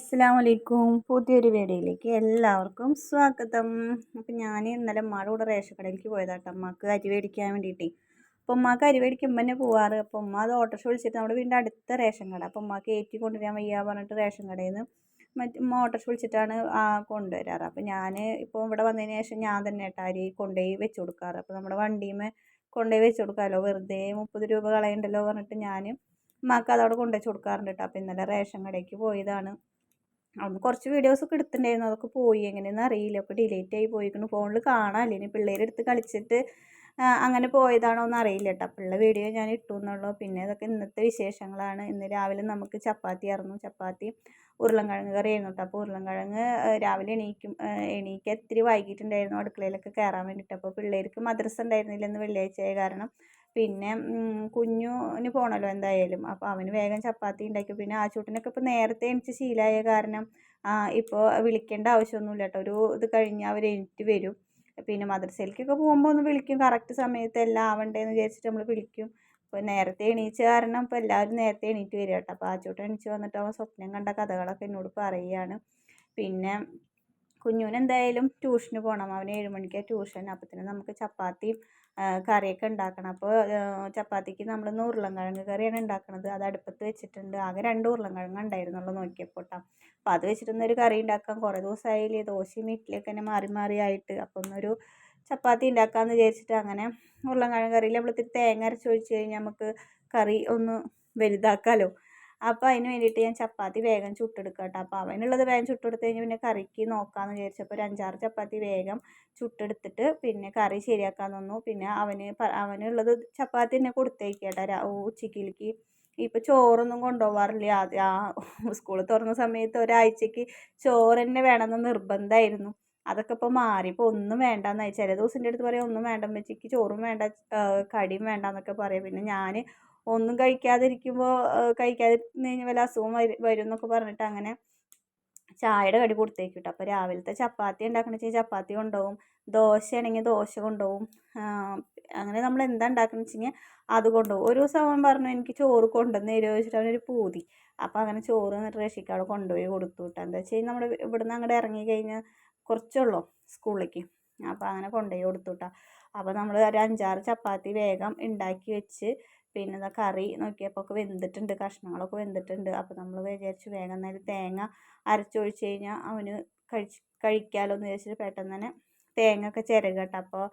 അസ്സലാമലൈക്കും. പുതിയൊരു വീഡിയോയിലേക്ക് എല്ലാവർക്കും സ്വാഗതം. അപ്പം ഞാൻ ഇന്നലെ ഉമ്മാടെ കൂടെ റേഷൻ കടയിലേക്ക് പോയതാട്ടോ, ഉമ്മാക്ക് അരി മേടിക്കാൻ വേണ്ടിയിട്ട്. അപ്പോൾ ഉമ്മാക്ക് അരി മേടിക്കുമ്പോൾ തന്നെ പോവാറ്. അപ്പോൾ ഉമ്മ അത് ഓട്ടോറിക്ഷ വിളിച്ചിട്ട് നമ്മുടെ വീടിൻ്റെ അടുത്ത റേഷൻ കട. അപ്പോൾ ഉമ്മാക്ക് കയറ്റി കൊണ്ടുവരാൻ വയ്യ പറഞ്ഞിട്ട് റേഷൻ കടയിൽ നിന്ന് ഉമ്മ ഓട്ടോറിക്ഷ വിളിച്ചിട്ടാണ് കൊണ്ടുവരാറ്. അപ്പോൾ ഞാൻ ഇപ്പോൾ ഇവിടെ വന്നതിന് ശേഷം ഞാൻ തന്നെ കേട്ടോ അരി കൊണ്ടുപോയി വെച്ച് കൊടുക്കാറ്. അപ്പോൾ നമ്മുടെ വണ്ടിയുമേ കൊണ്ടുപോയി വെച്ച് കൊടുക്കാമല്ലോ, വെറുതെ 30 രൂപ കളയണ്ടല്ലോ പറഞ്ഞിട്ട് ഞാൻ ഉമ്മാക്ക് അതവിടെ കൊണ്ടുവച്ച് കൊടുക്കാറുണ്ട് കേട്ടോ. അപ്പോൾ ഇന്നലെ റേഷൻ കടയ്ക്ക് പോയതാണ്. അന്ന് കുറച്ച് വീഡിയോസൊക്കെ എടുത്തിട്ടുണ്ടായിരുന്നു, അതൊക്കെ പോയി എങ്ങനെയെന്ന് അറിയില്ല, ഒക്കെ ഡിലീറ്റ് ആയി പോയിക്കുന്നു. ഫോണിൽ കാണാമല്ലോ, ഇനി പിള്ളേരെടുത്ത് കളിച്ചിട്ട് അങ്ങനെ പോയതാണോ എന്ന് അറിയില്ല കേട്ടോ. അപ്പോൾ ഉള്ള വീഡിയോ ഞാൻ ഇട്ടു എന്നുള്ളൂ. പിന്നെ അതൊക്കെ ഇന്നത്തെ വിശേഷങ്ങളാണ്. ഇന്ന് രാവിലെ നമുക്ക് ചപ്പാത്തി ആയിരുന്നു, ചപ്പാത്തി ഉരുളൻകിഴങ്ങ് കറി ആയിരുന്നു കേട്ടോ. അപ്പോൾ ഉരുളൻകിഴങ്ങ് രാവിലെ എണീക്കാൻ ഇത്തിരി വൈകിട്ടുണ്ടായിരുന്നു അടുക്കളയിലൊക്കെ കയറാൻ വേണ്ടിയിട്ട്. അപ്പോൾ പിള്ളേർക്ക് മദ്രസ ഉണ്ടായിരുന്നില്ല ഇന്ന് വെള്ളിയാഴ്ചയായ കാരണം. പിന്നെ കുഞ്ഞുന് പോകണമല്ലോ എന്തായാലും, അപ്പോൾ അവന് വേഗം ചപ്പാത്തി ഉണ്ടാക്കി. പിന്നെ ആച്ചൂട്ടിനൊക്കെ ഇപ്പോൾ നേരത്തെ എണീച്ച് ശീലമായ കാരണം ഇപ്പോൾ വിളിക്കേണ്ട ആവശ്യമൊന്നുമില്ല കേട്ടോ. ഒരു ഇത് കഴിഞ്ഞാൽ അവർ എണീറ്റ് വരും. പിന്നെ മദ്രസയിലേക്കൊക്കെ പോകുമ്പോൾ ഒന്ന് വിളിക്കും, കറക്റ്റ് സമയത്ത് എല്ലാം ആവണ്ടേന്ന് വിചാരിച്ചിട്ട് നമ്മൾ വിളിക്കും. അപ്പോൾ നേരത്തെ എണീച്ച കാരണം ഇപ്പോൾ എല്ലാവരും നേരത്തെ എണീറ്റ് വരിക കേട്ടോ. അപ്പോൾ ആച്ചൂട്ടൻ എണീച്ച് വന്നിട്ട് അവൻ സ്വപ്നം കണ്ട കഥകളൊക്കെ എന്നോട് പറയുകയാണ്. പിന്നെ കുഞ്ഞുന് എന്തായാലും ട്യൂഷന് പോകണം, അവന് 7 മണിക്കാണ് ട്യൂഷൻ. അപ്പത്തിന് നമുക്ക് ചപ്പാത്തിയും കറിയൊക്കെ ഉണ്ടാക്കണം. അപ്പോൾ ചപ്പാത്തിക്ക് നമ്മളിന്ന് ഉരുളൻകിഴങ്ങ് കറിയാണ് ഉണ്ടാക്കുന്നത്. അത് അടുപ്പത്ത് വെച്ചിട്ടുണ്ട്. ആകെ 2 ഉരുളൻകിഴങ്ങ് ഉണ്ടായിരുന്നുള്ളൂ നോക്കിയപ്പോൾ കേട്ടോ. അപ്പോൾ അത് വെച്ചിട്ടൊന്നൊരു കറി ഉണ്ടാക്കാം. കുറേ ദിവസമായില്ലേ ദോശയും ഇഡ്ഡലിയൊക്കെ തന്നെ മാറി മാറി ആയിട്ട്. അപ്പോൾ ഒന്നൊരു ചപ്പാത്തി ഉണ്ടാക്കാമെന്ന് വിചാരിച്ചിട്ട് അങ്ങനെ ഉരുളൻകിഴങ്ങ് കറിയിൽ നമ്മൾ ഇത്തിരി തേങ്ങ അരച്ചൊഴിച്ച് കഴിഞ്ഞാൽ നമുക്ക് കറി ഒന്ന് വലുതാക്കാമല്ലോ. അപ്പോൾ അതിന് വേണ്ടിയിട്ട് ഞാൻ ചപ്പാത്തി വേഗം ചുട്ടെടുക്കാം കേട്ടോ. അപ്പോൾ അവനുള്ളത് വേഗം ചുട്ടെടുത്ത് കഴിഞ്ഞ് പിന്നെ കറിക്ക് നോക്കാമെന്ന് വിചാരിച്ചപ്പോൾ ഒരു 5-6 ചപ്പാത്തി വേഗം ചുട്ടെടുത്തിട്ട് പിന്നെ കറി ശരിയാക്കാൻ തന്നു. പിന്നെ അവനുള്ളത് ചപ്പാത്തി തന്നെ കൊടുത്തേക്കാം കേട്ടോ ഉച്ചക്കിലേക്ക്. ഇപ്പോൾ ചോറൊന്നും കൊണ്ടുപോകാറില്ല. സ്കൂൾ തുറന്ന സമയത്ത് ഒരാഴ്ചക്ക് ചോറ് തന്നെ വേണമെന്ന് നിർബന്ധമായിരുന്നു. അതൊക്കെ ഇപ്പോൾ മാറി, ഇപ്പോൾ ഒന്നും വേണ്ടെന്നായി. ചില ദിവസം എൻ്റെ അടുത്ത് പറയും ഒന്നും വേണ്ട ഉമ്മച്ചിക്ക്, ചോറും വേണ്ട കടിയും വേണ്ട എന്നൊക്കെ പറയും. പിന്നെ ഞാൻ ഒന്നും കഴിക്കാതിരുന്ന് കഴിഞ്ഞാൽ വല്ല അസുഖം വരും എന്നൊക്കെ പറഞ്ഞിട്ട് അങ്ങനെ ചായയുടെ കടി കൊടുത്തേക്കും കേട്ടോ. അപ്പോൾ രാവിലത്തെ ചപ്പാത്തി ഉണ്ടാക്കണമെന്ന് വെച്ചാൽ ചപ്പാത്തി കൊണ്ടുപോകും, ദോശയാണെങ്കിൽ ദോശ കൊണ്ടുപോകും. അങ്ങനെ നമ്മൾ എന്താ ഉണ്ടാക്കണമെന്ന് വെച്ച് കഴിഞ്ഞാൽ അത് കൊണ്ടുപോകും. ഒരു ദിവസം അവൻ പറഞ്ഞു എനിക്ക് ചോറ് കൊണ്ടുവന്ന് തരുമോ ചോദിച്ചിട്ട് അവനൊരു പൂതി. അപ്പോൾ അങ്ങനെ ചോറ് എന്നിട്ട് റഷിക്കാട് കൊണ്ടുപോയി കൊടുത്തു വിട്ടാൽ എന്താ വെച്ച് കഴിഞ്ഞാൽ നമ്മുടെ ഇവിടുന്ന് അങ്ങോട്ട് ഇറങ്ങി കഴിഞ്ഞാൽ കുറച്ചുള്ളൂ സ്കൂളിലേക്ക്. അപ്പോൾ അങ്ങനെ കൊണ്ടുപോയി കൊടുത്തു വിട്ടാൽ. അപ്പോൾ നമ്മൾ ഒരു 5-6 ചപ്പാത്തി വേഗം ഉണ്ടാക്കി വെച്ച് പിന്നെ കറി നോക്കിയപ്പോൾ ഒക്കെ വെന്തിട്ടുണ്ട്, കഷ്ണങ്ങളൊക്കെ വെന്തിട്ടുണ്ട്. അപ്പോൾ നമ്മൾ വിചാരിച്ചു വേഗം നേരം തേങ്ങ അരച്ചൊഴിച്ച് കഴിഞ്ഞാൽ അവന് കഴിക്കാമല്ലോ എന്ന് വിചാരിച്ചിട്ട് പെട്ടെന്ന് തന്നെ തേങ്ങ ഒക്കെ ചിരകട്ടെ. അപ്പോൾ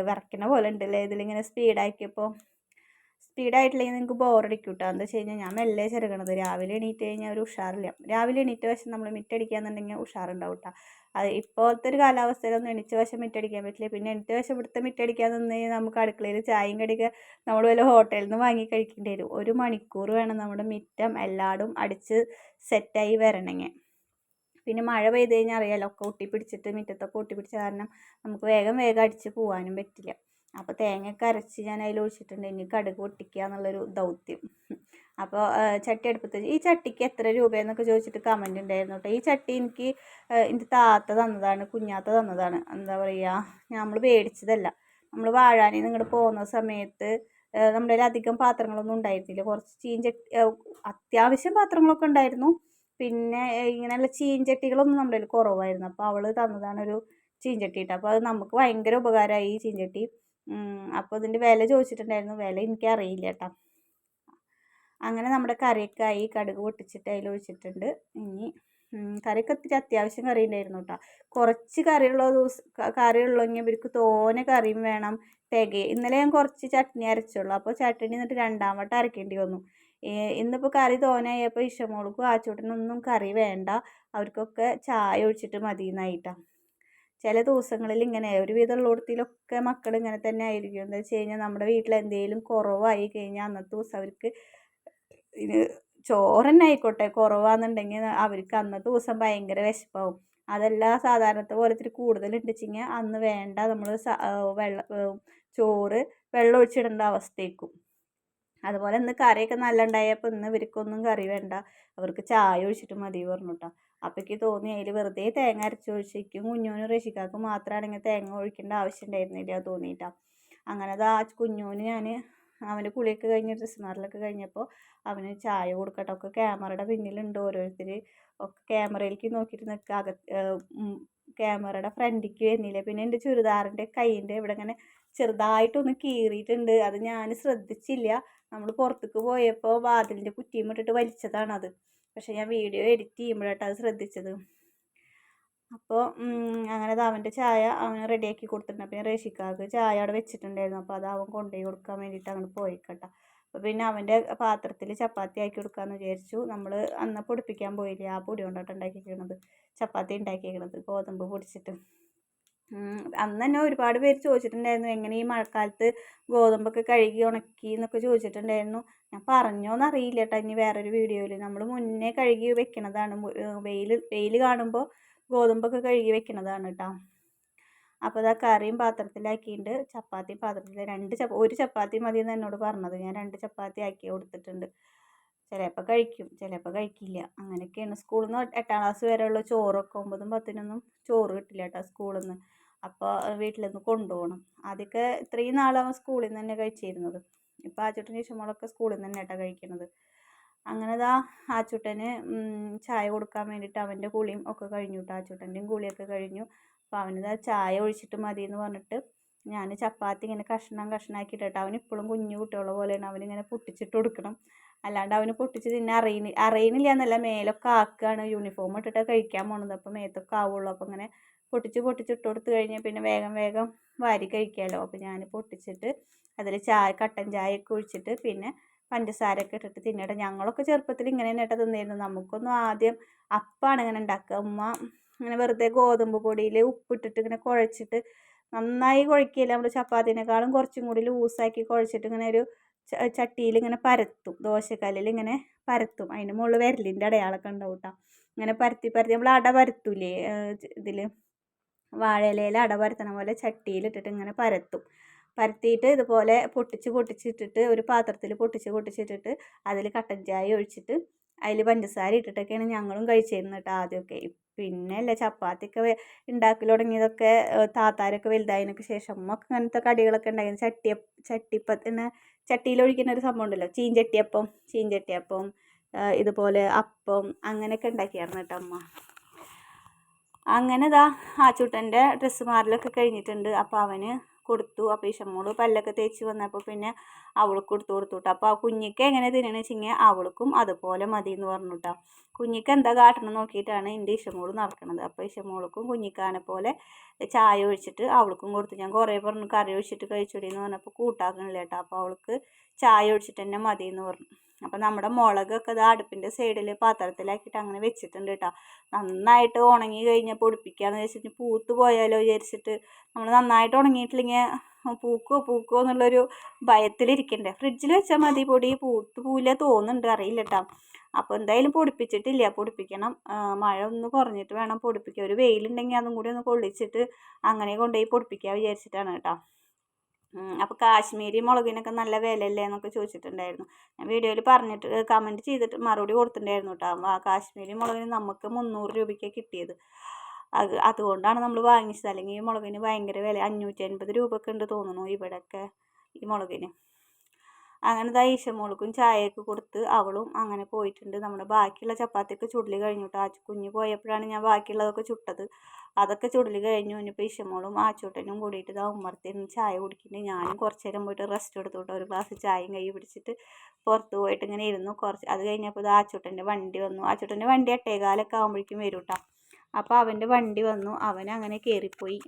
വിറയ്ക്കണ പോലെ ഉണ്ടല്ലേ ഇതിലിങ്ങനെ സ്പീഡായിട്ടില്ലെങ്കിൽ നിങ്ങൾക്ക് ബോറടിക്കും കേട്ടോ. എന്താ വെച്ച് കഴിഞ്ഞാൽ ഞാൻ മെല്ലെ ചിരകണത്. രാവിലെ എണീറ്റ് കഴിഞ്ഞാൽ ഒരു ഉഷാറില്ല. രാവിലെ എണീറ്റ വശം നമ്മൾ മിറ്റടിക്കാന്നുണ്ടെങ്കിൽ ഉഷാറുണ്ടാവും കേട്ടോ. അത് ഇപ്പോഴത്തെ ഒരു കാലാവസ്ഥയിലൊന്നും എണീച്ച വശം മിറ്റടിക്കാൻ പറ്റില്ല. പിന്നെ എണീറ്റ വശം ഇവിടുത്തെ മിറ്റടിക്കാൻ നിന്ന് കഴിഞ്ഞാൽ നമുക്ക് അടുക്കളയിൽ ചായയും കടിയൊക്കെ നമ്മൾ വല്ല ഹോട്ടലിൽ നിന്ന് വാങ്ങി കഴിക്കേണ്ടി വരും. 1 മണിക്കൂർ വേണം നമ്മുടെ മിറ്റം എല്ലായിടും അടിച്ച് സെറ്റായി വരണമെങ്കിൽ. പിന്നെ മഴ പെയ്ത് കഴിഞ്ഞാൽ അറിയാമല്ലോ, ഒക്കെ ഒട്ടിപ്പിടിച്ചിട്ട് മുറ്റത്തൊക്കെ ഒട്ടിപ്പിടിച്ച കാരണം നമുക്ക് വേഗം അടിച്ച് പോകാനും പറ്റില്ല. അപ്പോൾ തേങ്ങയൊക്കെ അരച്ച് ഞാൻ അതിൽ ഒഴിച്ചിട്ടുണ്ട്. ഇനി കടുക് പൊട്ടിക്കുക എന്നുള്ളൊരു ദൗത്യം. അപ്പോൾ ചട്ടി അടുപ്പത്ത് ഈ ചട്ടിക്ക് എത്ര രൂപയെന്നൊക്കെ ചോദിച്ചിട്ട് കമൻറ്റ് ഉണ്ടായിരുന്നു കേട്ടോ. ഈ ചട്ടി എൻ്റെ താത്ത തന്നതാണ്, കുഞ്ഞാത്ത തന്നതാണ്. എന്താ പറയുക, നമ്മൾ മേടിച്ചതല്ല. നമ്മൾ വാഴാനിൽ നിന്ന് ഇങ്ങോട്ട് പോകുന്ന സമയത്ത് നമ്മുടെ അധികം പാത്രങ്ങളൊന്നും ഉണ്ടായിരുന്നില്ല. കുറച്ച് അത്യാവശ്യം പാത്രങ്ങളൊക്കെ ഉണ്ടായിരുന്നു. പിന്നെ ഇങ്ങനെയുള്ള ചീഞ്ചട്ടികളൊന്നും നമ്മുടെ കയ്യിൽ കുറവായിരുന്നു. അപ്പോൾ അവൾ തന്നതാണ് ഒരു ചീഞ്ചട്ടി കേട്ടോ. അപ്പോൾ അത് നമുക്ക് ഭയങ്കര ഉപകാരമായി ഈ ചീഞ്ചട്ടി. അപ്പോൾ ഇതിൻ്റെ വില ചോദിച്ചിട്ടുണ്ടായിരുന്നു, വില എനിക്കറിയില്ല കേട്ടോ. അങ്ങനെ നമ്മുടെ കറിയൊക്കെ ആയി, കടുക് പൊട്ടിച്ചിട്ട് അതിൽ ഒഴിച്ചിട്ടുണ്ട്. ഇനി കറിയൊക്കെ ഇത്തിരി അത്യാവശ്യം കറി ഉണ്ടായിരുന്നു കേട്ടോ. കുറച്ച് കറിയുള്ളെങ്കിൽ ഇവർക്ക് തോനെ കറിയും വേണം, ഇന്നലെ ഞാൻ കുറച്ച് ചട്നി അരച്ചുള്ളൂ. അപ്പോൾ ചട്നി എന്നിട്ട് 2ാം വട്ടം അരക്കേണ്ടി വന്നു. ഇന്നിപ്പോൾ കറി തോനെയായപ്പോൾ ഇഷമോൾക്കും ആച്ചൂട്ടനൊന്നും കറി വേണ്ട, അവർക്കൊക്കെ ചായ ഒഴിച്ചിട്ട് മതി എന്നായിട്ടാണ്. ചില ദിവസങ്ങളിൽ ഇങ്ങനെ ഒരുവിധമുള്ളിടത്തിലൊക്കെ മക്കൾ ഇങ്ങനെ തന്നെ ആയിരിക്കും. എന്താ വെച്ച് കഴിഞ്ഞാൽ നമ്മുടെ വീട്ടിൽ എന്തെങ്കിലും കുറവായി കഴിഞ്ഞാൽ അന്നത്തെ ദിവസം അവർക്ക് ചോറ് തന്നെ ആയിക്കോട്ടെ കുറവാണെന്നുണ്ടെങ്കിൽ അവർക്ക് അന്നത്തെ ദിവസം ഭയങ്കര വിശപ്പാവും. അതല്ല സാധാരണത്തെ പോലെ ഇത്തിരി കൂടുതലുണ്ടെച്ചെങ്കിൽ അന്ന് വേണ്ട, നമ്മൾ ചോറ് വെള്ളം ഒഴിച്ചിടേണ്ട അവസ്ഥയ്ക്കും. അതുപോലെ ഇന്ന് കറിയൊക്കെ നല്ല ഉണ്ടായപ്പോൾ ഇന്ന് ഇവർക്കൊന്നും കറി വേണ്ട, അവർക്ക് ചായ ഒഴിച്ചിട്ട് മതി പറഞ്ഞു കേട്ടോ. അപ്പോൾ എനിക്ക് തോന്നി അതിൽ വെറുതെ തേങ്ങ അരച്ചൊഴിച്ചിരിക്കും കുഞ്ഞൂനും റഷിക്കാക്കും മാത്രമാണെങ്കിൽ തേങ്ങ ഒഴിക്കേണ്ട ആവശ്യം ഉണ്ടായിരുന്നില്ല തോന്നിയിട്ടാണ്. അങ്ങനെ അത് കുഞ്ഞൂന് ഞാൻ അവൻ്റെ കുളിയൊക്കെ കഴിഞ്ഞ് ഡ്രസ്സ് മാറലൊക്കെ കഴിഞ്ഞപ്പോൾ അവന് ചായ കൊടുക്കട്ടെ. ഒക്കെ ക്യാമറയുടെ പിന്നിലുണ്ട് ഓരോരുത്തർ. ഒക്കെ ക്യാമറയിലേക്ക് നോക്കിയിട്ട് നിൽക്കുക. ക്യാമറയുടെ ഫ്രണ്ടിലേക്ക് വരുന്നില്ല. പിന്നെ എൻ്റെ ചുരിദാറിൻ്റെ കൈയിൻ്റെ ഇവിടെ ഇങ്ങനെ ചെറുതായിട്ടൊന്ന് കീറിയിട്ടുണ്ട്. അത് ഞാൻ ശ്രദ്ധിച്ചില്ല. നമ്മൾ പുറത്തേക്ക് പോയപ്പോൾ വാതിലിൻ്റെ കുറ്റിയും ഇട്ടിട്ട് വലിച്ചതാണത്. പക്ഷെ ഞാൻ വീഡിയോ എഡിറ്റ് ചെയ്യുമ്പോഴാട്ടോ അത് ശ്രദ്ധിച്ചത്. അപ്പോൾ അങ്ങനെ അവൻ്റെ ചായ അവന് റെഡിയാക്കി കൊടുത്തിട്ടുണ്ട്. പിന്നെ റേഷിക്കാക്ക് ചായ അവിടെ വെച്ചിട്ടുണ്ടായിരുന്നു. അപ്പോൾ അത് അവൻ കൊണ്ടുപോയി കൊടുക്കാൻ വേണ്ടിയിട്ട് അങ്ങോട്ട് പോയിക്കട്ടെ. അപ്പോൾ പിന്നെ അവൻ്റെ പാത്രത്തിൽ ചപ്പാത്തി ആക്കി കൊടുക്കാമെന്ന് വിചാരിച്ചു. നമ്മൾ അന്ന് പൊടിപ്പിക്കാൻ പോയില്ലേ, ആ പൊടി കൊണ്ടാട്ട് ഉണ്ടാക്കിയിരിക്കുന്നത്, ചപ്പാത്തി ഉണ്ടാക്കിയിരിക്കുന്നത് ഗോതമ്പ് പൊടിച്ചിട്ട്. അന്ന് തന്നെ ഒരുപാട് പേര് ചോദിച്ചിട്ടുണ്ടായിരുന്നു എങ്ങനെ ഈ മഴക്കാലത്ത് ഗോതമ്പൊക്കെ കഴുകി ഉണക്കി എന്നൊക്കെ ചോദിച്ചിട്ടുണ്ടായിരുന്നു. ഞാൻ പറഞ്ഞോന്നറിയില്ല കേട്ടോ. ഇനി വേറൊരു വീഡിയോയിൽ നമ്മൾ മുന്നേ കഴുകി വെക്കണതാണ്. വെയിൽ കാണുമ്പോൾ ഗോതമ്പൊക്കെ കഴുകി വെക്കണതാണ് കേട്ടോ. അപ്പോൾ അതാ കറിയും പാത്രത്തിലാക്കിയിട്ട് ചപ്പാത്തി പാത്രത്തിൽ ഒരു ചപ്പാത്തി മതി എന്ന് എന്നോട് പറഞ്ഞത്. ഞാൻ 2 ചപ്പാത്തി ആക്കി കൊടുത്തിട്ടുണ്ട്. ചിലപ്പോൾ കഴിക്കും, ചിലപ്പോൾ കഴിക്കില്ല. അങ്ങനെയൊക്കെയാണ്. സ്കൂളിൽ നിന്ന് 8ാം ക്ലാസ് വരെയുള്ള ചോറൊക്കെ 9ഉം 10നൊന്നും ചോറ് കിട്ടില്ല കേട്ടോ സ്കൂളിൽ നിന്ന്. അപ്പോൾ വീട്ടിൽ നിന്ന് കൊണ്ടുപോകണം. ആദ്യമൊക്കെ ഇത്രയും നാളാവും സ്കൂളിൽ നിന്ന് തന്നെ കഴിച്ചിരുന്നത്. ഇപ്പോൾ ആച്ചൂട്ടന് ഇഷ്ടമുള്ളതൊക്കെ സ്കൂളിൽ നിന്ന് തന്നെ കേട്ടോ കഴിക്കുന്നത്. അങ്ങനെ ആച്ചൂട്ടന് ചായ കൊടുക്കാൻ വേണ്ടിയിട്ട് അവൻ്റെ കുളിയും ഒക്കെ കഴിഞ്ഞു കേട്ടോ. ആച്ചൂട്ടൻ്റെയും കുളിയൊക്കെ കഴിഞ്ഞു. അപ്പോൾ അവനിതാ ചായ ഒഴിച്ചിട്ട് മതി എന്ന് പറഞ്ഞിട്ട് ഞാൻ ചപ്പാത്തി ഇങ്ങനെ കഷ്ണാക്കിയിട്ട് കേട്ടോ. അവനിപ്പോഴും കുഞ്ഞു കുട്ടികളുടെ പോലെയാണ്. അവനിങ്ങനെ പൊട്ടിച്ചിട്ട് കൊടുക്കണം. അല്ലാണ്ട് അവന് പൊട്ടിച്ച് തിന്നെ അറിയണില്ല എന്നല്ല, മേലൊക്കെ ആക്കുകയാണ്. യൂണിഫോം ഇട്ടിട്ട് കഴിക്കാൻ പോണത്. അപ്പോൾ മേത്തൊക്കെ ആവുള്ളൂ. അപ്പോൾ ഇങ്ങനെ പൊട്ടിച്ചിട്ട് കൊടുത്തു കഴിഞ്ഞാൽ പിന്നെ വേഗം വാരി കഴിക്കാമല്ലോ. അപ്പോൾ ഞാൻ പൊട്ടിച്ചിട്ട് അതിൽ കട്ടൻ ചായയൊക്കെ ഒഴിച്ചിട്ട് പിന്നെ പഞ്ചസാരയൊക്കെ ഇട്ടിട്ട് തിന്നട്ടെ. ഞങ്ങളൊക്കെ ചെറുപ്പത്തിൽ ഇങ്ങനെ തന്നെ ഇട്ട് തിന്നിരുന്നു. നമുക്കൊന്നും ആദ്യം അപ്പാണ് ഇങ്ങനെ ഉണ്ടാക്കുക. ഉമ്മ ഇങ്ങനെ വെറുതെ ഗോതമ്പ് പൊടിയിൽ ഉപ്പിട്ടിട്ട് ഇങ്ങനെ കുഴച്ചിട്ട് നന്നായി കുഴക്കില്ല. നമ്മൾ ചപ്പാത്തിനേക്കാളും കുറച്ചും കൂടി ലൂസാക്കി കുഴച്ചിട്ട് ഇങ്ങനെ ഒരു ചട്ടിയിൽ ഇങ്ങനെ പരത്തും. ദോശക്കല്ലിൽ ഇങ്ങനെ പരത്തും. അതിൻ്റെ മുകളിൽ വിരലിൻ്റെ അടയാളമൊക്കെ ഉണ്ടാവും കേട്ടോ. ഇങ്ങനെ പരത്തി നമ്മൾ അട പരത്തൂലേ ഇതിൽ വാഴയിലയിൽ അട പരത്തണ പോലെ ചട്ടിയിലിട്ടിട്ട് ഇങ്ങനെ പരത്തിയിട്ട് ഇതുപോലെ പൊട്ടിച്ചിട്ടിട്ട് ഒരു പാത്രത്തിൽ പൊട്ടിച്ചിട്ടിട്ട് അതിൽ കട്ടൻ ചായ ഒഴിച്ചിട്ട് അതിൽ പഞ്ചസാര ഇട്ടിട്ടൊക്കെയാണ് ഞങ്ങളും കഴിച്ചിരുന്നത് കേട്ടോ ആദ്യമൊക്കെ. പിന്നെ അല്ലേ ചപ്പാത്തിയൊക്കെ ഉണ്ടാക്കൽ തുടങ്ങിയതൊക്കെ താത്താരൊക്കെ വലുതായതിനൊക്കെ ശേഷം ഒക്കെ അങ്ങനത്തെ കടികളൊക്കെ ഉണ്ടായിരുന്നു. ചട്ടിയിലൊഴിക്കുന്ന ഒരു സംഭവം ഉണ്ടല്ലോ, ചീഞ്ചട്ടിയപ്പം ഇതുപോലെ അപ്പം അങ്ങനെയൊക്കെ ഉണ്ടാക്കിയായിരുന്നു കേട്ടോ അമ്മ. അങ്ങനെ ആച്ചൂട്ടൻ്റെ ഡ്രസ്സ് മാറലൊക്കെ കഴിഞ്ഞിട്ടുണ്ട്. അപ്പോൾ അവന് കൊടുത്തു. അപ്പോൾ ഇഷമോള് പല്ലൊക്കെ തേച്ച് വന്നപ്പോൾ പിന്നെ അവൾക്ക് കൊടുത്തു. അപ്പോൾ ആ കുഞ്ഞിക്ക് എങ്ങനെ തിന്നണമെന്ന് വെച്ചെങ്കിൽ അവൾക്കും അതുപോലെ മതി എന്ന് പറഞ്ഞു കേട്ടോ. കുഞ്ഞിക്ക് എന്താ കാട്ടണം നോക്കിയിട്ടാണ് എൻ്റെ ഇഷമോള് നടക്കുന്നത്. അപ്പോൾ ഇഷമോൾക്കും കുഞ്ഞിക്കാനെ പോലെ ചായ ഒഴിച്ചിട്ട് അവൾക്കും കൊടുത്തു. ഞാൻ കുറേ പറഞ്ഞു കറി ഒഴിച്ചിട്ട് കഴിച്ചോടി എന്ന് പറഞ്ഞപ്പോൾ കൂട്ടാക്കണില്ല കേട്ടോ. അപ്പോൾ അവൾക്ക് ചായ ഒഴിച്ചിട്ട് തന്നെ മതി എന്ന് പറഞ്ഞു. അപ്പോൾ നമ്മുടെ മുളകൊക്കെ അടുപ്പിൻ്റെ സൈഡിൽ പാത്രത്തിലാക്കിയിട്ട് അങ്ങനെ വെച്ചിട്ടുണ്ട് കേട്ടോ. നന്നായിട്ട് ഉണങ്ങി കഴിഞ്ഞാൽ പൊടിപ്പിക്കാമെന്ന് വെച്ചിട്ട് പൂത്ത് പോയാലോ വിചാരിച്ചിട്ട് നമ്മൾ നന്നായിട്ട് ഉണങ്ങിയിട്ടില്ലെങ്കിൽ പൂക്കോ എന്നുള്ളൊരു ഭയത്തിലിരിക്കണ്ടേ. ഫ്രിഡ്ജിൽ വെച്ചാൽ മതി, പൊടി പൂവില്ല തോന്നുന്നുണ്ട്, അറിയില്ല കേട്ടോ. അപ്പോൾ എന്തായാലും പൊടിപ്പിച്ചിട്ടില്ല, പൊടിപ്പിക്കണം. മഴ ഒന്ന് കുറഞ്ഞിട്ട് വേണം പൊടിപ്പിക്കാൻ. ഒരു വെയിലുണ്ടെങ്കിൽ അതും കൂടി ഒന്ന് കൊള്ളിച്ചിട്ട് അങ്ങനെ കൊണ്ടുപോയി പൊടിപ്പിക്കാൻ വിചാരിച്ചിട്ടാണ് കേട്ടോ. അപ്പോൾ കാശ്മീരി മുളകിനൊക്കെ നല്ല വിലയല്ലേ എന്നൊക്കെ ചോദിച്ചിട്ടുണ്ടായിരുന്നു. ഞാൻ വീഡിയോയിൽ പറഞ്ഞിട്ട് കമൻറ്റ് ചെയ്തിട്ട് മറുപടി കൊടുത്തിട്ടുണ്ടായിരുന്നു കേട്ടോ. ആ കാശ്മീരി മുളകിന് നമുക്ക് 300 രൂപയ്ക്കാണ് കിട്ടിയത്. അതുകൊണ്ടാണ് നമ്മൾ വാങ്ങിച്ചത്. അല്ലെങ്കിൽ ഈ മുളകിന് ഭയങ്കര വില, 550 രൂപയൊക്കെ ഉണ്ട് തോന്നുന്നു ഇവിടെയൊക്കെ ഈ മുളകിന്. അങ്ങനെ ഈശമോൾക്കും ചായയൊക്കെ കൊടുത്ത് അവളും അങ്ങനെ പോയിട്ടുണ്ട്. നമ്മുടെ ബാക്കിയുള്ള ചപ്പാത്തിയൊക്കെ ചുടൽ കഴിഞ്ഞു കേട്ടോ. കുഞ്ഞ് പോയപ്പോഴാണ് ഞാൻ ബാക്കിയുള്ളതൊക്കെ ചുട്ടത്. അതൊക്കെ ചുടൽ കഴിഞ്ഞു. ഇനിയിപ്പോൾ ഇഷമോളും ആച്ചൂട്ടനും കൂടിയിട്ട് ഉമ്മർത്തിരുന്ന് ചായ കുടിക്കുന്നുണ്ട്. ഞാനും കുറച്ച് നേരം പോയിട്ട് റെസ്റ്റ് എടുത്തു കേട്ടോ. ഒരു ഗ്ലാസ് ചായയും കൈ പിടിച്ചിട്ട് പുറത്ത് പോയിട്ട് ഇങ്ങനെ ഇരുന്നു. അത് കഴിഞ്ഞപ്പോൾ ആച്ചൂട്ടൻ്റെ വണ്ടി വന്നു. ആച്ചൂട്ടൻ്റെ വണ്ടി 8:15 ആകുമ്പോഴേക്കും വരും കേട്ടോ. അപ്പോൾ അവൻ്റെ വണ്ടി വന്നു. അവനങ്ങനെ കയറിപ്പോയി.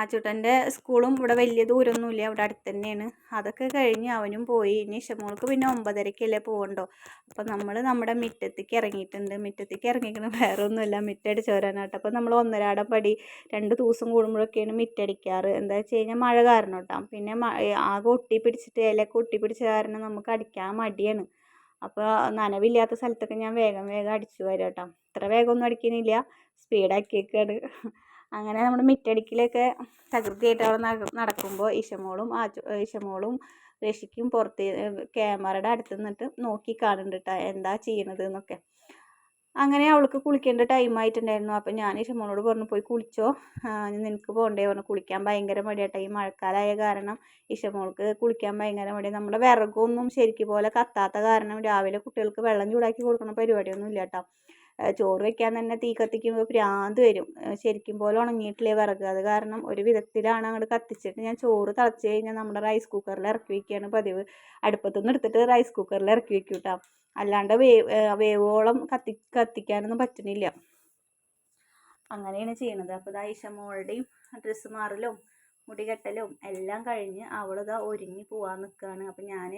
ആച്ചൂട്ടൻ്റെ സ്കൂളും ഇവിടെ വലിയ ദൂരമൊന്നുമില്ല, ഇവിടെ അടുത്ത് തന്നെയാണ്. അതൊക്കെ കഴിഞ്ഞ് അവനും പോയി. ഇനി ഇഷമോൾക്ക് പിന്നെ 9:30 പോകണ്ടോ. അപ്പോൾ നമ്മൾ നമ്മുടെ മുറ്റത്തേക്ക് ഇറങ്ങിയിട്ടുണ്ട്. മുറ്റത്തേക്ക് ഇറങ്ങിക്കണം വേറെ ഒന്നുമില്ല, മുറ്റടിച്ച് വരാനായിട്ട്. അപ്പോൾ നമ്മൾ 1.5 പടി 2 ദിവസം കൂടുമ്പോഴൊക്കെയാണ് മുറ്റടിക്കാറ്. എന്താ വെച്ച് കഴിഞ്ഞാൽ മഴ കാരണം കേട്ടോ. പിന്നെ ആകെ ഒട്ടിപ്പിടിച്ചിട്ട് ഇലയൊക്കെ ഒട്ടിപ്പിടിച്ച കാരണം നമുക്ക് അടിക്കാൻ മടിയാണ്. അപ്പോൾ നനവില്ലാത്ത സ്ഥലത്തൊക്കെ ഞാൻ വേഗം അടിച്ചു വരാം കേട്ടോ. ഇത്ര വേഗമൊന്നും അടിക്കുന്നില്ല, സ്പീഡാക്കിയൊക്കെയാണ്. അങ്ങനെ നമ്മുടെ മുറ്റടിക്കലൊക്കെ തകൃതിയായിട്ട് അവിടെ നടക്കുമ്പോൾ ഇഷമോളും രക്ഷിക്കും പുറത്ത് ക്യാമറയുടെ അടുത്ത് നിന്നിട്ട് നോക്കി കാണുന്നുണ്ട് കേട്ടോ എന്താ ചെയ്യണത് എന്നൊക്കെ. അങ്ങനെ അവൾക്ക് കുളിക്കേണ്ട ടൈം ആയിട്ടുണ്ടായിരുന്നു. അപ്പം ഞാൻ ഇഷമോളോട് പറഞ്ഞു പോയി കുളിച്ചോ, നിനക്ക് പോകണ്ടേ പറഞ്ഞു. കുളിക്കാൻ ഭയങ്കര മടിയാട്ടോ, ഈ മഴക്കാലമായ കാരണം ഇഷമോൾക്ക് കുളിക്കാൻ ഭയങ്കര മടി. നമ്മുടെ വിറകൊന്നും ശരിക്കും പോലെ കത്താത്ത കാരണം രാവിലെ കുട്ടികൾക്ക് വെള്ളം ചൂടാക്കി കൊടുക്കുന്ന പരിപാടിയൊന്നും ഇല്ല കേട്ടോ. ചോറ് വെക്കാൻ തന്നെ തീ കത്തിക്കുമ്പോൾ ഭ്രാന്ത് വരും. ശരിക്കും പോലെ ഉണങ്ങിയിട്ടില്ലേ വിറക്. അത് കാരണം ഒരു വിധത്തിലാണ് അങ്ങോട്ട് കത്തിച്ചിട്ട് ഞാൻ ചോറ് തിളച്ച് കഴിഞ്ഞാൽ നമ്മുടെ റൈസ് കുക്കറിൽ ഇറക്കി വയ്ക്കുകയാണ് പതിവ്. അടുപ്പത്തുനിന്ന് എടുത്തിട്ട് റൈസ് കുക്കറിൽ ഇറക്കി വയ്ക്കും കേട്ടോ. അല്ലാണ്ട് വേവോളം കത്തിക്കാനൊന്നും പറ്റുന്നില്ല. അങ്ങനെയാണ് ചെയ്യണത്. അപ്പോൾ ഇതാ ഇഷമോളുടെയും ഡ്രസ്സ് മാറലും മുടി കെട്ടലും എല്ലാം കഴിഞ്ഞ് അവളിതാ ഒരുങ്ങി പോവാൻ നിൽക്കുകയാണ്. അപ്പം ഞാൻ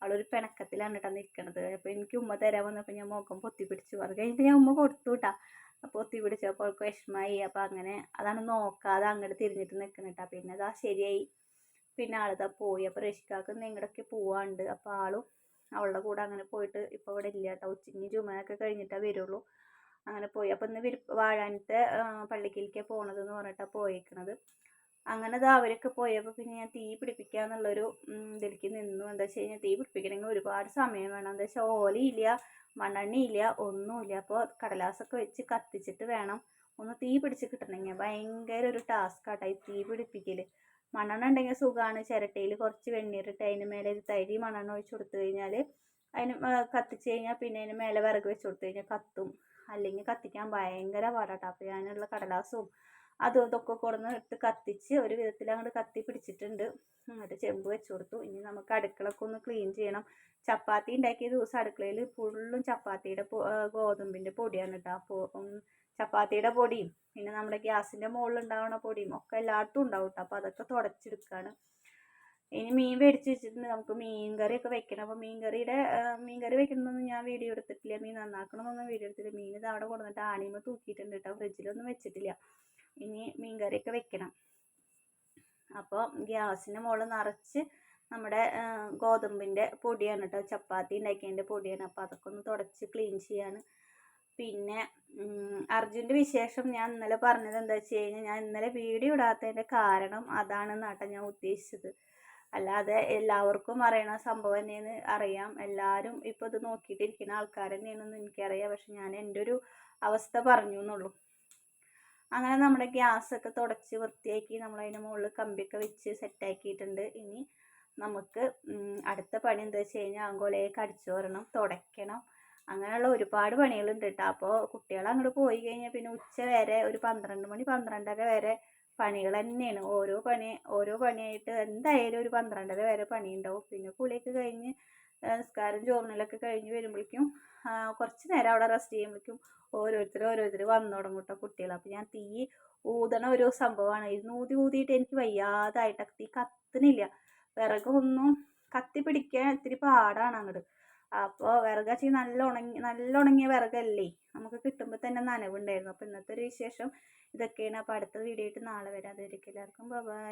അവളൊരു പിണക്കത്തിലാണ് കേട്ടോ നിൽക്കണത്. അപ്പോൾ എനിക്ക് ഉമ്മ തരാൻ വന്നപ്പോൾ ഞാൻ മുഖം പൊത്തി പിടിച്ചു. അത് കഴിഞ്ഞിട്ട് ഞാൻ ഉമ്മ കൊടുത്തു കേട്ടോ. അപ്പോൾ പൊത്തി പിടിച്ചപ്പോൾ അവൾക്ക് വിഷമമായി. അപ്പോൾ അങ്ങനെ അതാണ് നോക്കാതെ അങ്ങോട്ട് തിരിഞ്ഞിട്ട് നിൽക്കണേട്ടാ. പിന്നെ അതാ ശരിയായി. പിന്നെ ആളിതാ പോയി. അപ്പോൾ റഷിക്കാക്ക് എങ്ങോട്ടൊക്കെ പോവാണ്ട്. അപ്പോൾ ആളും അവളുടെ കൂടെ അങ്ങനെ പോയിട്ട് ഇപ്പോൾ ഇവിടെ ഇല്ല കേട്ടോ. ഉച്ചയ്ക്ക് ജുമയൊക്കെ കഴിഞ്ഞിട്ടേ വരുള്ളൂ. അങ്ങനെ പോയി. അപ്പോൾ ഇന്ന് വാഴാനത്തെ പള്ളിക്കലേക്ക് പോകണതെന്ന് പറഞ്ഞിട്ടാണ് പോയേക്കണത്. അങ്ങനെ അത് അവരൊക്കെ പോയപ്പോൾ പിന്നെ ഞാൻ തീ പിടിപ്പിക്കുക എന്നുള്ളൊരു ഇതിലേക്ക് നിന്നു. എന്താ വെച്ച് കഴിഞ്ഞാൽ തീ പിടിപ്പിക്കണമെങ്കിൽ ഒരുപാട് സമയം വേണം. എന്താ വെച്ചാൽ ഓലയില്ല, മണ്ണെണ്ണയില്ല, ഒന്നുമില്ല. അപ്പോൾ കടലാസൊക്കെ വെച്ച് കത്തിച്ചിട്ട് വേണം ഒന്ന് തീ പിടിച്ച് കിട്ടണമെങ്കിൽ. ഭയങ്കര ഒരു ടാസ്ക്കാട്ടോ ഈ തീ പിടിപ്പിക്കൽ. മണ്ണെണ്ണ ഉണ്ടെങ്കിൽ സുഖമാണ്. ചിരട്ടയിൽ കുറച്ച് വെണ്ണീറിട്ട് അതിന് മേലെ ഒരു തരി മണ്ണെണ്ണ ഒഴിച്ച് കൊടുത്തു കഴിഞ്ഞാൽ അതിന് കത്തിച്ച് കഴിഞ്ഞാൽ പിന്നെ അതിന് മേലെ വിറക് വെച്ച് കൊടുത്തു കഴിഞ്ഞാൽ കത്തും. അല്ലെങ്കിൽ കത്തിക്കാൻ ഭയങ്കര പാടാട്ടോ. അപ്പോൾ ഞാനുള്ള കടലാസും അതും ഇതൊക്കെ കൊടുന്ന് ഇട്ട് കത്തിച്ച് ഒരു വിധത്തിൽ അങ്ങോട്ട് കത്തി പിടിച്ചിട്ടുണ്ട്. എന്നിട്ട് ചെമ്പ് വെച്ച് കൊടുത്തു. ഇനി നമുക്ക് അടുക്കളൊക്കെ ഒന്ന് ക്ലീൻ ചെയ്യണം. ചപ്പാത്തി ഉണ്ടാക്കിയ ദിവസം അടുക്കളയിൽ ഫുള്ളും ചപ്പാത്തിയുടെ ഗോതമ്പിൻ്റെ പൊടിയാണ് കേട്ടോ. അപ്പോൾ ചപ്പാത്തിയുടെ പൊടിയും പിന്നെ നമ്മുടെ ഗ്യാസിൻ്റെ മുകളിൽ ഉണ്ടാവുന്ന പൊടിയും ഒക്കെ എല്ലായിടത്തും ഉണ്ടാവും കേട്ടോ. അപ്പോൾ അതൊക്കെ തുടച്ചെടുക്കുകയാണ്. ഇനി മീൻ മേടിച്ച് വെച്ചിട്ടുണ്ട്. നമുക്ക് മീൻ കറിയൊക്കെ വെക്കണം. അപ്പോൾ മീൻ കറി വെക്കണമെന്നൊന്നും ഞാൻ വീഡിയോ എടുത്തിട്ടില്ല. മീൻ നന്നാക്കണമെന്നൊന്നും വീഡിയോ എടുത്തില്ല. മീൻ ഇത് അവിടെ കൊടുത്തിട്ട് ആണിയുമ്പോൾ തൂക്കിയിട്ടുണ്ട് കേട്ടോ. ഫ്രിഡ്ജിലൊന്നും വെച്ചിട്ടില്ല. ഇനി മീൻ കറിയൊക്കെ വെക്കണം. അപ്പോൾ ഗ്യാസിൻ്റെ മുകളിൽ നിറച്ച് നമ്മുടെ ഗോതമ്പിൻ്റെ പൊടിയാണ് കേട്ടോ. ചപ്പാത്തി ഉണ്ടാക്കിയതിൻ്റെ പൊടിയാണ്. അപ്പോൾ അതൊക്കെ ഒന്ന് തുടച്ച് ക്ലീൻ ചെയ്യാണ്. പിന്നെ അർജുൻ്റെ വിശേഷം ഞാൻ ഇന്നലെ പറഞ്ഞത് എന്താ വെച്ച് കഴിഞ്ഞാൽ, ഞാൻ ഇന്നലെ വീഡിയോ ഇടാത്തതിൻ്റെ കാരണം അതാണെന്നാട്ടോ ഞാൻ ഉദ്ദേശിച്ചത്. അല്ലാതെ എല്ലാവർക്കും അറിയണ സംഭവം തന്നെയെന്ന് അറിയാം. എല്ലാവരും ഇപ്പോൾ ഇത് നോക്കിയിട്ടിരിക്കുന്ന ആൾക്കാർ തന്നെയാണെന്ന് എനിക്കറിയാം. പക്ഷെ ഞാൻ എൻ്റെ ഒരു അവസ്ഥ പറഞ്ഞു എന്നുള്ളൂ. അങ്ങനെ നമ്മുടെ ഗ്യാസൊക്കെ തുടച്ച് വൃത്തിയാക്കി നമ്മളതിന് മുകളിൽ കമ്പിയൊക്കെ വെച്ച് സെറ്റാക്കിയിട്ടുണ്ട്. ഇനി നമുക്ക് അടുത്ത പണി എന്താ വെച്ച് കഴിഞ്ഞാൽ ആങ്കോലയൊക്കെ അടിച്ചു വരണം, തുടയ്ക്കണം, അങ്ങനെയുള്ള ഒരുപാട് പണികളുണ്ട് കേട്ടോ. അപ്പോൾ കുട്ടികൾ അങ്ങോട്ട് പോയി കഴിഞ്ഞാൽ പിന്നെ ഉച്ച വരെ ഒരു 12 മണി 12:30 വരെ പണികൾ തന്നെയാണ്. ഓരോ പണിയായിട്ട് എന്തായാലും ഒരു 12:30 വരെ പണിയുണ്ടാവും. പിന്നെ കുളിയൊക്കെ കഴിഞ്ഞ് നിസ്കാരം ചോറിനലൊക്കെ കഴിഞ്ഞ് വരുമ്പോഴേക്കും കുറച്ച് നേരം അവിടെ റെസ്റ്റ് ചെയ്യുമ്പോഴേക്കും ഓരോരുത്തർ വന്നു തുടങ്ങും കേട്ടോ കുട്ടികൾ. അപ്പോൾ ഞാൻ തീ ഊതണ ഒരു സംഭവമാണ്. ഇത് ഊതിയിട്ട് എനിക്ക് വയ്യാതായിട്ട് തീ കത്തുന്നില്ല. വിറകൊന്നും കത്തി പിടിക്കാൻ ഇത്തിരി പാടാണ് അങ്ങോട്ട്. അപ്പോൾ വിറക് നല്ല ഉണങ്ങിയ വിറകല്ലേ, നമുക്ക് കിട്ടുമ്പോൾ തന്നെ നനവുണ്ടായിരുന്നു. അപ്പോൾ ഇന്നത്തെ ഒരു വിശേഷം ഇതൊക്കെയാണ്. അപ്പോൾ അടുത്ത വീഡിയോ ആയിട്ട് നാളെ വരാം. അതുവരെയ്ക്കും എല്ലാവർക്കും ബൈ.